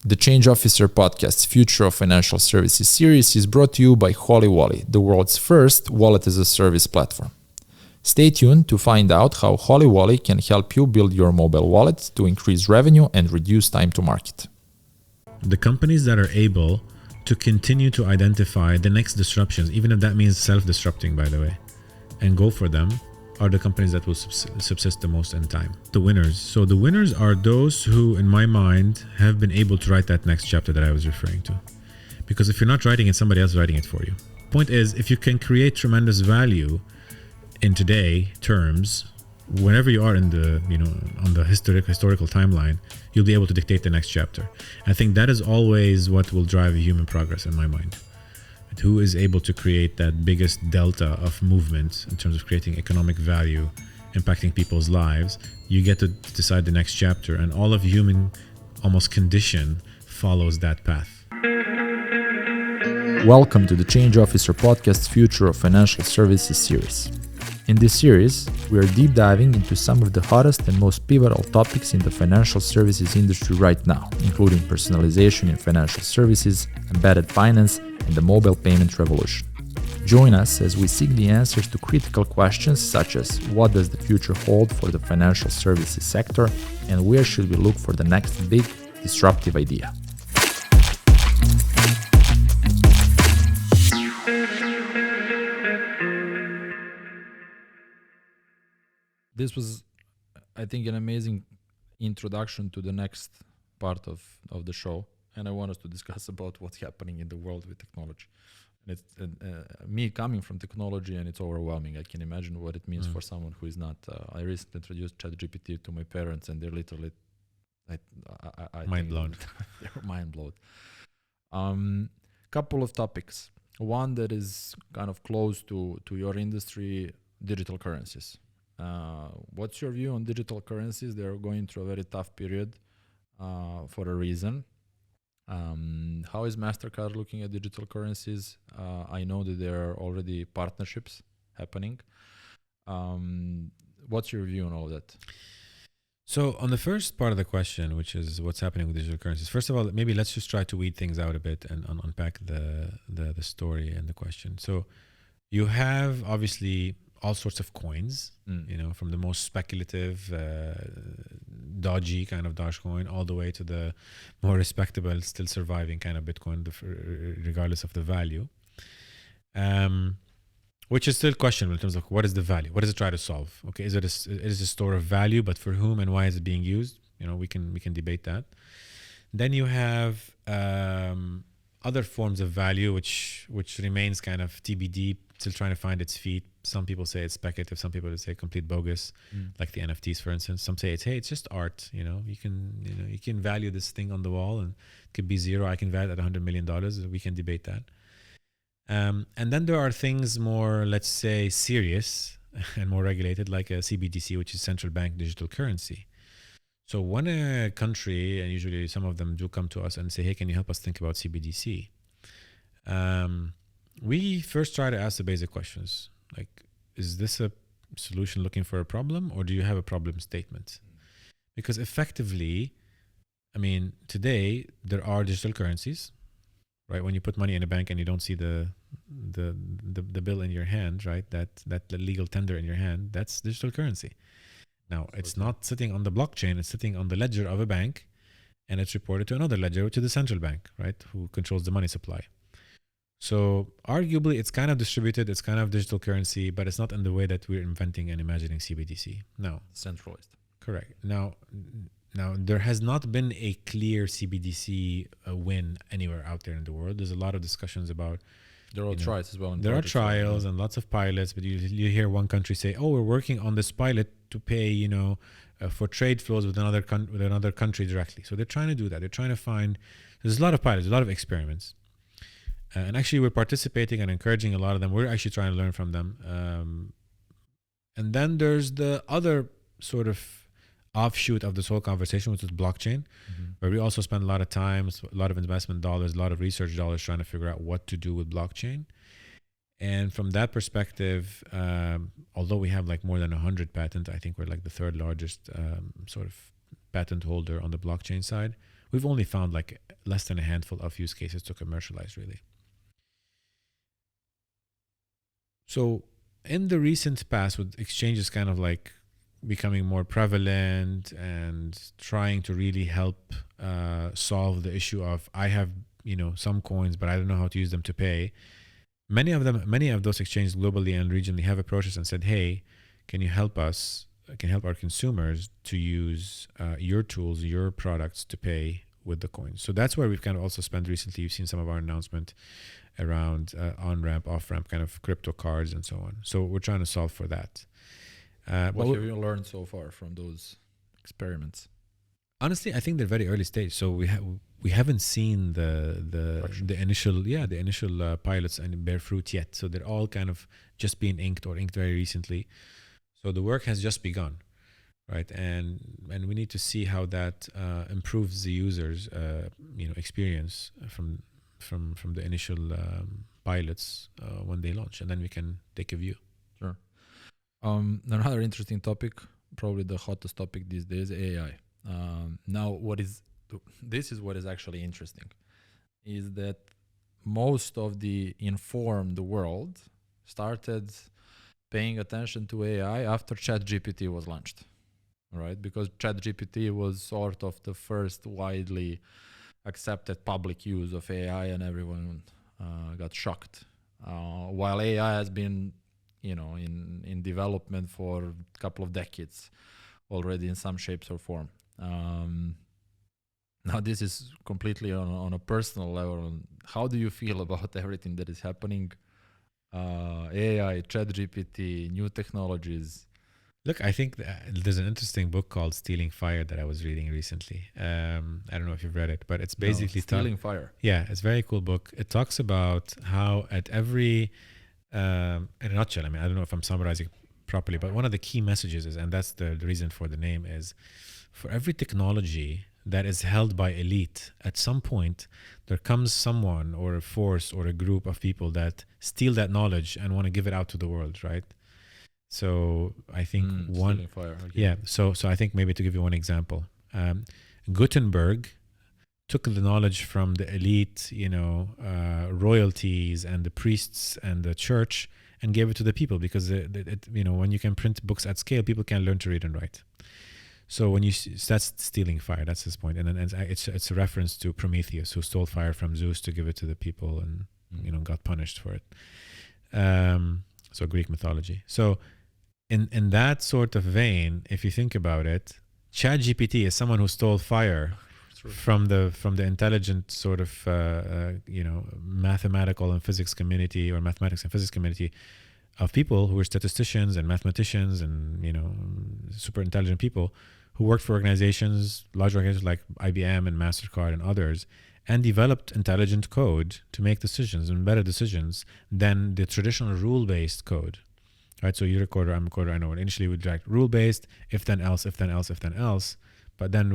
The Change Officer Podcast's Future of Financial Services series is brought to you by Holy Wallet, the world's first wallet-as-a-service platform. Stay tuned to find out how Holy Wallet can help you build your mobile wallet to increase revenue and reduce time to market. The companies that are able to continue to identify the next disruptions, even if that means self-disrupting, by the way, and go for them, are the companies that will subsist the most in time. The winners. So the winners are those who, in my mind, have been able to write that next chapter that I was referring to. Because if you're not writing it, somebody else is writing it for you. Point is, if you can create tremendous value in today terms, whenever you are in the, on the historical timeline, you'll be able to dictate the next chapter. I think that is always what will drive human progress in my mind. Who is able to create that biggest delta of movement in terms of creating economic value, impacting people's lives, you get to decide the next chapter, and all of human almost condition follows that path. Welcome to the Change Officer Podcast's Future of Financial Services series. In this series, we are deep diving into some of the hottest and most pivotal topics in the financial services industry right now, including personalization in financial services, embedded finance, and the mobile payment revolution. Join us as we seek the answers to critical questions such as what does the future hold for the financial services sector and where should we look for the next big disruptive idea. This was, I think, an amazing introduction to the next part of the show. And I want us to discuss about what's happening in the world with technology. And it's me coming from technology, and it's overwhelming. I can imagine what it means for someone who is not. I recently introduced ChatGPT to my parents, and they're literally, mind blown. They're mind blown. Couple of topics. One that is kind of close to your industry: digital currencies. What's your view on digital currencies? They're going through a very tough period for a reason. How is Mastercard looking at digital currencies? I know that there are already partnerships happening. What's your view on all that? So on the first part of the question, which is what's happening with digital currencies, first of all, maybe let's just try to weed things out a bit and unpack the story and the question. So you have obviously all sorts of coins, from the most speculative, dodgy kind of Dogecoin, all the way to the more respectable, still surviving kind of Bitcoin, regardless of the value. Which is still questionable in terms of what is the value? What does it try to solve? Okay, is it a store of value, but for whom and why is it being used? We can debate that. Then you have other forms of value, which remains kind of TBD, still trying to find its feet. Some people say it's speculative. Some people say complete bogus, like the NFTs, for instance. Some say it's just art. You can value this thing on the wall, and it could be zero. I can value it at $100 million. We can debate that. And then there are things more, let's say, serious and more regulated, like a CBDC, which is central bank digital currency. So when a country, and usually some of them do come to us and say, hey, can you help us think about CBDC? We first try to ask the basic questions, like, is this a solution looking for a problem, or do you have a problem statement? Because effectively, today there are digital currencies, right? When you put money in a bank and you don't see the bill in your hand, right? That legal tender in your hand, that's digital currency. Now, it's not sitting on the blockchain, it's sitting on the ledger of a bank, and it's reported to another ledger, which is the central bank, right? Who controls the money supply. So arguably, it's kind of distributed, it's kind of digital currency, but it's not in the way that we're inventing and imagining CBDC. No. Centralized. Correct. Now, there has not been a clear CBDC win anywhere out there in the world. There's a lot of discussions about... There are trials as well. There are trials and lots of pilots, but you hear one country say, oh, we're working on this pilot to pay, for trade flows with another country directly. So they're trying to do that. They're trying to find... There's a lot of pilots, a lot of experiments. And actually, we're participating and encouraging a lot of them. We're actually trying to learn from them. And then there's the other sort of offshoot of this whole conversation, which is blockchain, where we also spend a lot of time, a lot of investment dollars, a lot of research dollars trying to figure out what to do with blockchain. And from that perspective, although we have like more than 100 patents, I think we're like the third largest sort of patent holder on the blockchain side. we've only found like less than a handful of use cases to commercialize, really. So in the recent past, with exchanges kind of like becoming more prevalent and trying to really help solve the issue of, I have, some coins, but I don't know how to use them to pay. Many of those exchanges globally and regionally have approached us and said, hey, can you help us, can help our consumers to use your tools, your products to pay with the coins. So that's where we've kind of also spent recently. You've seen some of our announcement around on-ramp, off-ramp kind of crypto cards and so on. So we're trying to solve for that. What have you learned so far from those experiments? Honestly, I think they're very early stage. So we haven't seen the initial pilots and bear fruit yet. So they're all kind of just being inked or inked very recently. So the work has just begun, right? And we need to see how that improves the users' experience from the initial pilots when they launch, and then we can take a view. Sure. Another interesting topic, probably the hottest topic these days, AI. Now, this is what is actually interesting, is that most of the informed world started paying attention to AI after ChatGPT was launched, right? Because ChatGPT was sort of the first widely accepted public use of AI, and everyone got shocked. While AI has been, in development for a couple of decades already in some shapes or form. Now, this is completely on a personal level. How do you feel about everything that is happening? AI, ChatGPT, new technologies. Look, I think there's an interesting book called Stealing Fire that I was reading recently. I don't know if you've read it, but it's basically Stealing Fire. Yeah, it's a very cool book. It talks about how at every, in a nutshell, I mean, I don't know if I'm summarizing properly, but one of the key messages is, and that's the reason for the name, is for every technology that is held by elite, at some point there comes someone or a force or a group of people that steal that knowledge and want to give it out to the world, right? So I think Fire. Okay. Yeah. So I think maybe to give you one example, Gutenberg took the knowledge from the elite, royalties and the priests and the church and gave it to the people, because when you can print books at scale, people can learn to read and write. So when that's stealing fire, that's his point. And then it's a reference to Prometheus, who stole fire from Zeus to give it to the people and, got punished for it. So Greek mythology. So in that sort of vein, if you think about it, ChatGPT is someone who stole fire from the intelligent sort of, mathematical and physics community, or mathematics and physics community of people who were statisticians and mathematicians and, super intelligent people who worked for large organizations like IBM and Mastercard and others, and developed intelligent code to make decisions and better decisions than the traditional rule-based code, right? So you're a coder, I'm a coder, I know. Initially we'd write rule-based, if then else, if then else, if then else, but then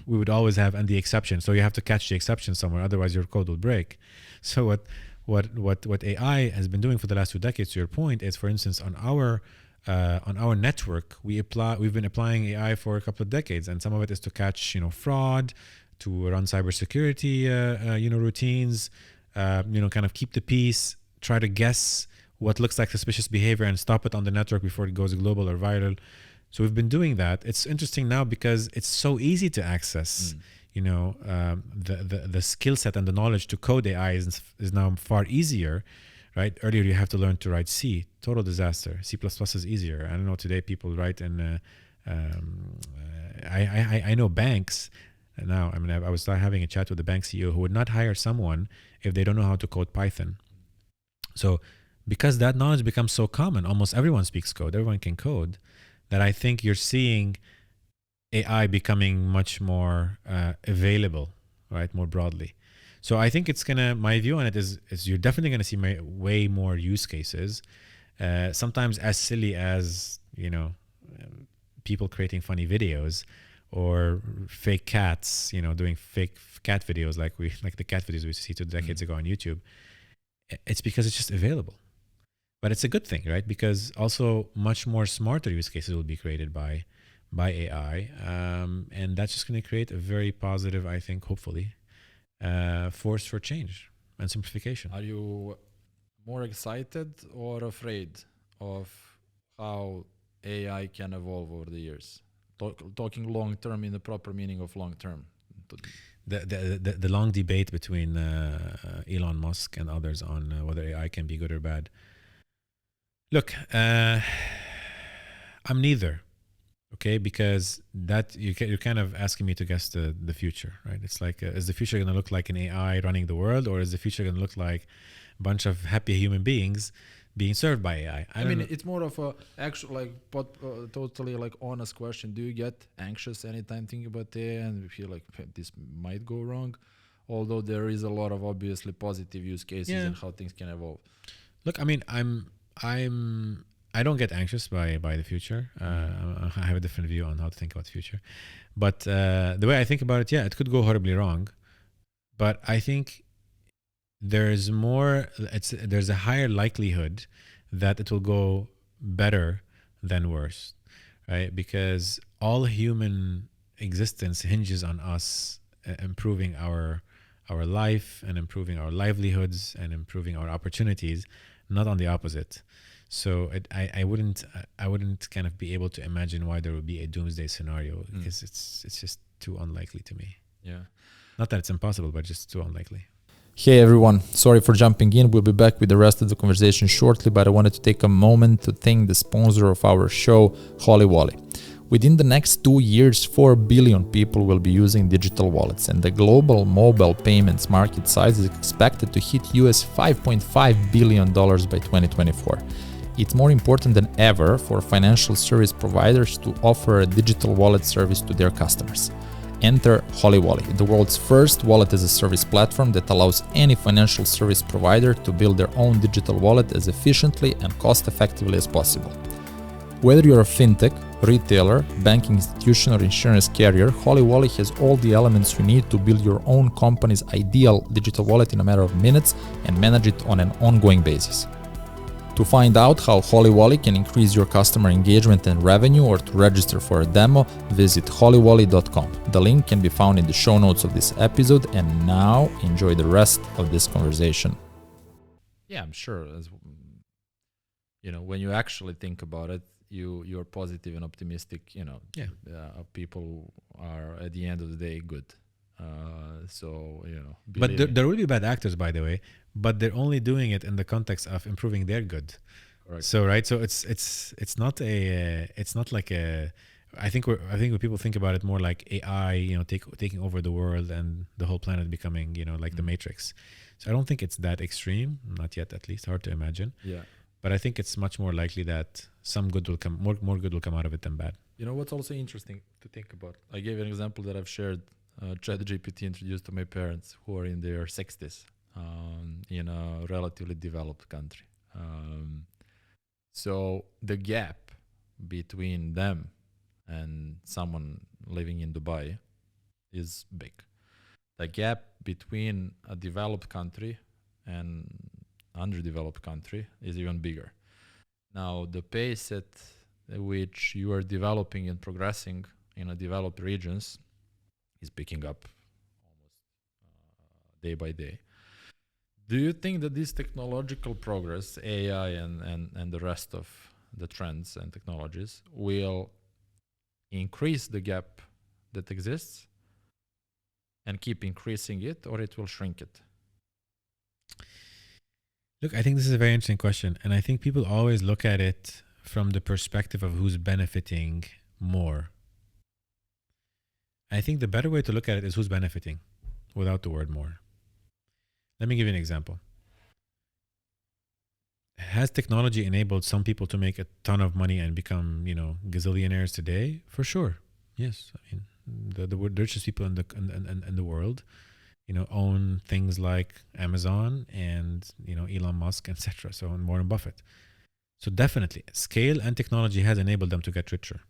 we would always have and the exception. So you have to catch the exception somewhere, otherwise your code will break. So what AI has been doing for the last 2 decades, to your point, is, for instance, on our network, we've been applying AI for a couple of decades, and some of it is to catch fraud, to run cybersecurity routines, kind of keep the peace, try to guess what looks like suspicious behavior and stop it on the network before it goes global or viral. So we've been doing that. It's interesting now because it's so easy to access. The skill set and the knowledge to code AI is now far easier, right? Earlier you have to learn to write C, total disaster. C++ is easier. I don't know, today people write in, I know banks now. I mean, I was having a chat with the bank CEO who would not hire someone if they don't know how to code Python. So because that knowledge becomes so common, almost everyone speaks code, everyone can code, that I think you're seeing AI becoming much more available, right, more broadly. So I think my view on it is you're definitely going to see way more use cases, sometimes as silly as, people creating funny videos or fake cats, doing fake cat videos like the cat videos we used to see 2 decades ago on YouTube. It's because it's just available. But it's a good thing, right? Because also much more smarter use cases will be created by by AI, and that's just going to create a very positive, I think, hopefully, force for change and simplification. Are you more excited or afraid of how AI can evolve over the years? Talking long term in the proper meaning of long term. The long debate between Elon Musk and others on whether AI can be good or bad. Look, I'm neither. Okay, because that you're kind of asking me to guess the future, right? It's like, is the future going to look like an AI running the world, or is the future going to look like a bunch of happy human beings being served by AI? I mean, it's more of a actual, like, totally like honest question. Do you get anxious anytime thinking about AI and feel like this might go wrong? Although there is a lot of obviously positive use cases and how things can evolve. Look, I mean, I don't get anxious by the future. I have a different view on how to think about the future. But the way I think about it, it could go horribly wrong. But I think there's a higher likelihood that it will go better than worse, right? Because all human existence hinges on us improving our life and improving our livelihoods and improving our opportunities, not on the opposite. So I wouldn't kind of be able to imagine why there would be a doomsday scenario, because it's just too unlikely to me. Yeah. Not that it's impossible, but just too unlikely. Hey everyone, sorry for jumping in. We'll be back with the rest of the conversation shortly, but I wanted to take a moment to thank the sponsor of our show, Holy Wally. Within the next 2 years, 4 billion people will be using digital wallets, and the global mobile payments market size is expected to hit US $5.5 billion by 2024. It's more important than ever for financial service providers to offer a digital wallet service to their customers. Enter Holy Wally, the world's first wallet-as-a-service platform that allows any financial service provider to build their own digital wallet as efficiently and cost-effectively as possible. Whether you're a fintech, retailer, banking institution, or insurance carrier, Holy Wally has all the elements you need to build your own company's ideal digital wallet in a matter of minutes and manage it on an ongoing basis. To find out how Holy Wally can increase your customer engagement and revenue, or to register for a demo, visit hollywally.com. The link can be found in the show notes of this episode, and now enjoy the rest of this conversation. Yeah, I'm sure. As when you actually think about it, you're positive and optimistic. People are at the end of the day good. But there will be bad actors, by the way, but they're only doing it in the context of improving their good. Right. So it's not like a. I think when people think about it more like AI, taking over the world and the whole planet becoming, like the Matrix. So I don't think it's that extreme, not yet, at least. Hard to imagine. Yeah. But I think it's much more likely that some good will come, more good will come out of it than bad. What's also interesting to think about? I gave an example that I've shared. ChatGPT introduced to my parents, who are in their 60s, in a relatively developed country. So the gap between them and someone living in Dubai is big. The gap between a developed country and underdeveloped country is even bigger. Now, the pace at which you are developing and progressing in a developed regions is picking up almost day by day. Do you think that this technological progress, AI and the rest of the trends and technologies, will increase the gap that exists and keep increasing it, or it will shrink it? Look, I think this is a very interesting question, and I think people always look at it from the perspective of who's benefiting more. I think the better way to look at it is who's benefiting without the word more. Let me give you an example. Has technology enabled some people to make a ton of money and become, gazillionaires today? For sure. Yes. I mean, the richest people in the world, own things like Amazon and, Elon Musk, etc. So, and Warren Buffett. So definitely scale and technology has enabled them to get richer.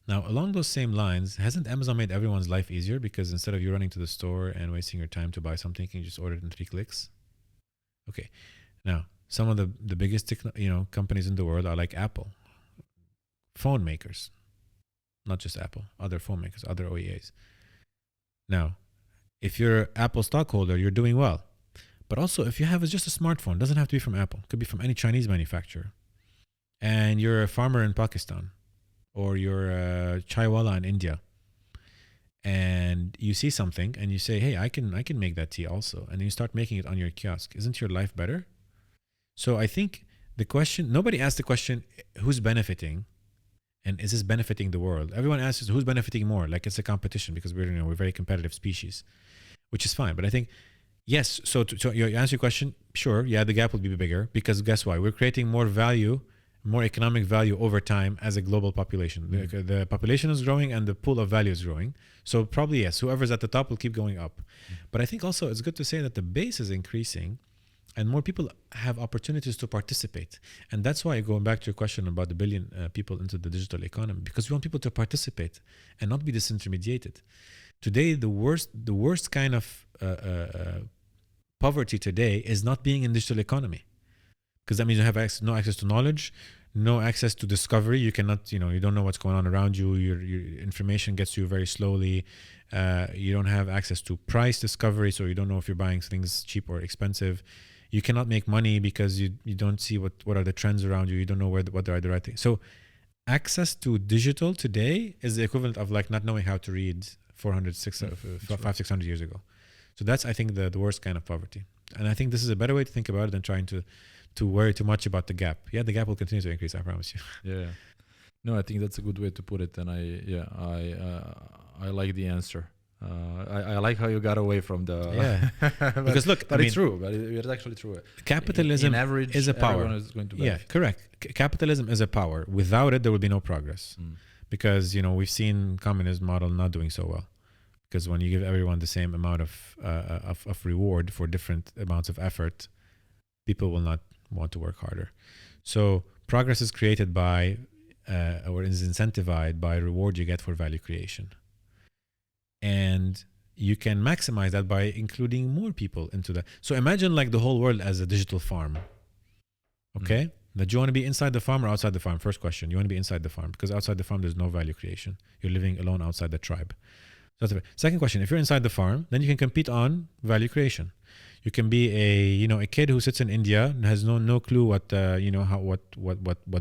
Now, along those same lines, hasn't Amazon made everyone's life easier? Because instead of you running to the store and wasting your time to buy something, you can just order it in 3 clicks. Okay. Now, some of the biggest companies in the world are like Apple, phone makers. not just Apple, other phone makers, other OEAs. Now, if you're an Apple stockholder, you're doing well. But also, if you have just a smartphone, doesn't have to be from Apple, could be from any Chinese manufacturer, and you're a farmer in Pakistan, or you're a chaiwala in India, and you see something and you say, hey, I can make that tea also, and then you start making it on your kiosk, isn't your life better? So I think the question, nobody asked the question, who's benefiting, and is this benefiting the world? Everyone asks who's benefiting more, like it's a competition, because we're a very competitive species, which is fine. But I think, yes, so to you answer your question, sure, yeah, the gap will be bigger, because guess why? We're creating more value, more economic value over time as a global population. Mm-hmm. The population is growing and the pool of value is growing. So probably, yes, whoever's at the top will keep going up. Mm-hmm. But I think also it's good to say that the base is increasing and more people have opportunities to participate. And that's why, going back to your question about the billion people into the digital economy, because we want people to participate and not be disintermediated. Today, the worst kind of poverty today is not being in digital economy, because that means you have no access to knowledge, no access to discovery. You cannot, you don't know what's going on around you. Your information gets to you very slowly. You don't have access to price discovery, so you don't know if you're buying things cheap or expensive. You cannot make money because you don't see what are the trends around you. You don't know what are the right things. So access to digital today is the equivalent of like not knowing how to read 600 years ago. So that's, I think, the worst kind of poverty. And I think this is a better way to think about it than trying to worry too much about the gap. Yeah, the gap will continue to increase, I promise you. Yeah. No, I think that's a good way to put it. And I like the answer. I like how you got away from the because look, but it's true. But it's actually true. Capitalism in average, is a power. Is going to benefit. Correct. Capitalism is a power. Without it, there will be no progress. Because we've seen communism model not doing so well. Because when you give everyone the same amount of reward for different amounts of effort, people will not want to work harder. So progress is created by or is incentivized by reward you get for value creation. And you can maximize that by including more people into that. So imagine like the whole world as a digital farm. Okay? That you want to be inside the farm or outside the farm? First question. You want to be inside the farm, because outside the farm, there's no value creation. You're living alone outside the tribe. So second question, if you're inside the farm, then you can compete on value creation. You can be a kid who sits in India and has no clue what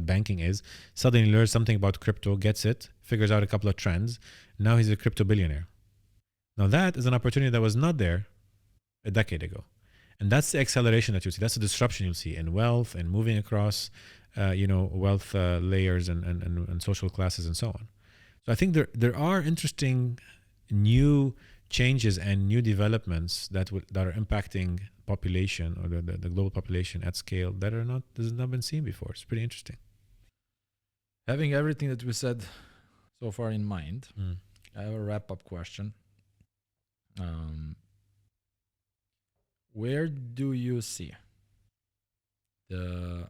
banking is. Suddenly learns something about crypto, gets it, figures out a couple of trends. Now he's a crypto billionaire. Now that is an opportunity that was not there a decade ago. And that's the acceleration that you'll see. That's the disruption you'll see in wealth and moving across, wealth layers and social classes and so on. So I think there are interesting new changes and new developments that are impacting population or the global population at scale that has not been seen before. It's pretty interesting. Having everything that we said so far in mind, I have a wrap-up question. Where do you see the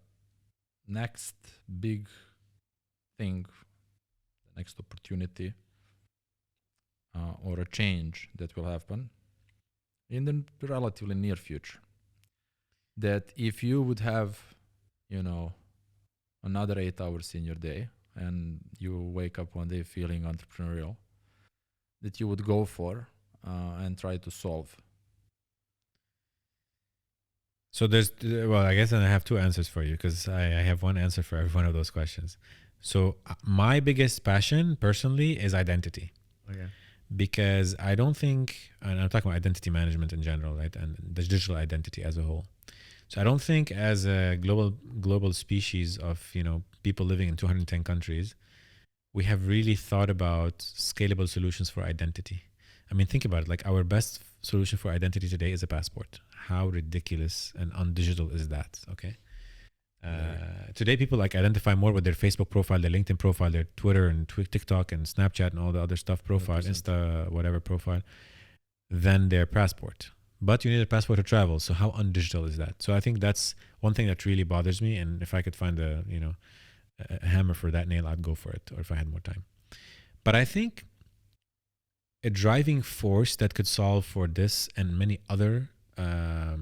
next big thing, the next opportunity, or a change that will happen in the relatively near future? That if you would have, another 8 hours in your day and you wake up one day feeling entrepreneurial, that you would go for and try to solve? So I guess I have two answers for you, because I have one answer for every one of those questions. So my biggest passion personally is identity. Okay. Because I don't think, and I'm talking about identity management in general, right? And the digital identity as a whole. So I don't think as a global species of, people living in 210 countries, we have really thought about scalable solutions for identity. I mean, think about it. Like, our best solution for identity today is a passport. How ridiculous and undigital is that? Okay. Today, people identify more with their Facebook profile, their LinkedIn profile, their Twitter and TikTok and Snapchat and all the other stuff profile, 100%. Insta, whatever profile, than their passport. But you need a passport to travel. So how undigital is that? So I think that's one thing that really bothers me. And if I could find a hammer for that nail, I'd go for it. Or if I had more time. But I think a driving force that could solve for this and many other, I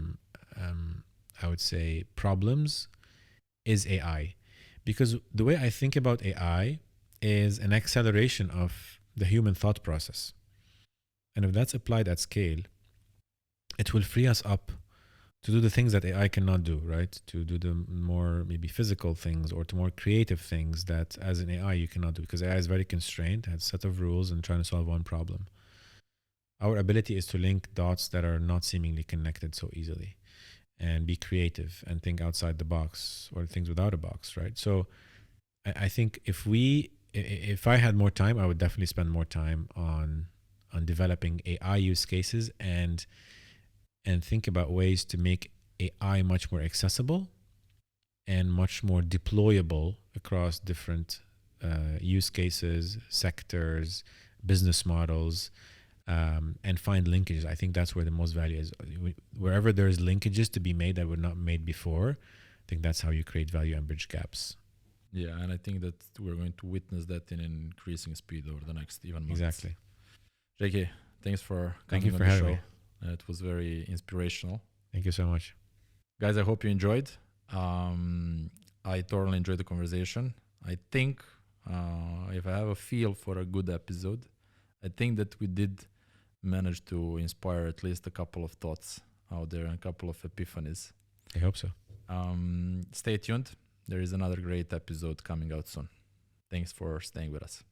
would say, problems is AI. Because the way I think about AI is an acceleration of the human thought process. And if that's applied at scale, it will free us up to do the things that AI cannot do, right? To do the more maybe physical things or to more creative things that as an AI you cannot do, because AI is very constrained, has a set of rules and trying to solve one problem. Our ability is to link dots that are not seemingly connected so easily and be creative and think outside the box or things without a box, right? So I think if I had more time, I would definitely spend more time on developing AI use cases and think about ways to make AI much more accessible and much more deployable across different use cases, sectors, business models, and find linkages. I think that's where the most value is. Wherever there's linkages to be made that were not made before, I think that's how you create value and bridge gaps. Yeah, and I think that we're going to witness that in increasing speed over the next even months. Exactly. JK, thanks for coming Thank you on for the having show. me. It was very inspirational. Thank you so much. Guys, I hope you enjoyed. I thoroughly enjoyed the conversation. I think if I have a feel for a good episode, I think that we did manage to inspire at least a couple of thoughts out there and a couple of epiphanies. I hope so. Stay tuned. There is another great episode coming out soon. Thanks for staying with us.